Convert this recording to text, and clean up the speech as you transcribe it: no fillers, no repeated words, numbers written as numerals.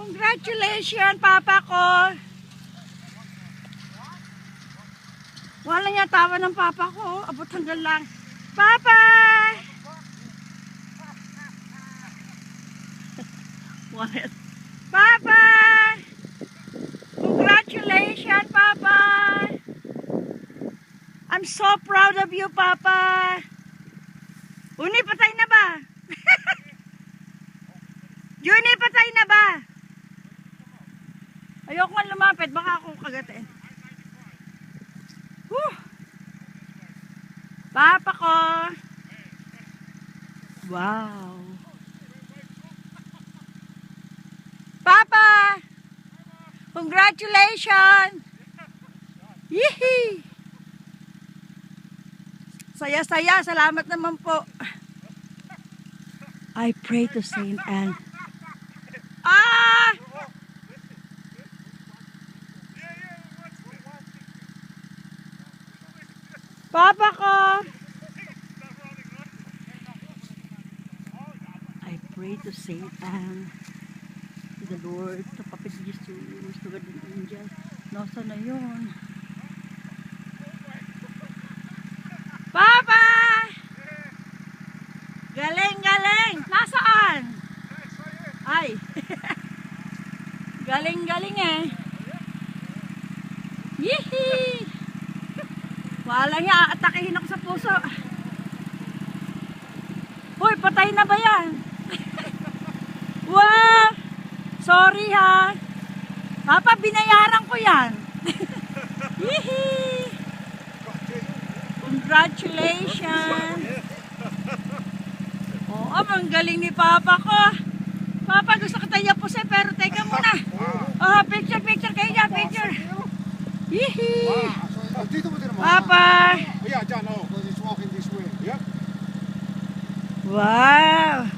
Congratulations, Papa ko. Wala niya tawa ng Papa ko. Abot hanggang lang. Papa! Papa! Congratulations, Papa! I'm so proud of you, Papa! Uni, patay na ba? Juni, patay na ba? Ayoko nga lumapit, baka ako kagatin. Whew. Papa ko! Wow! Papa! Congratulations! Yee! Saya-saya, salamat naman po. I pray to Saint Anne. Ah! Papa ko! I pray to Saint Anne, to the Lord, to Papa Jesus, to God and Angel. Nasaan na yun? Papa! Galing, galing! Nasaan? Ay! Galing, galing eh! Yee! Wala niya, atakihin ako sa puso. Uy, patay na ba yan? Wow! Sorry ha. Papa, binayaran ko yan. Yee! Congratulations! Oo, ang galing ni Papa ko. Papa, gusto ko tayo po siya, pero teka muna. Oh, picture kayo dyan, picture. Yee! Papa! Yeah, John, no, because it's walking this way. Yeah. Wow!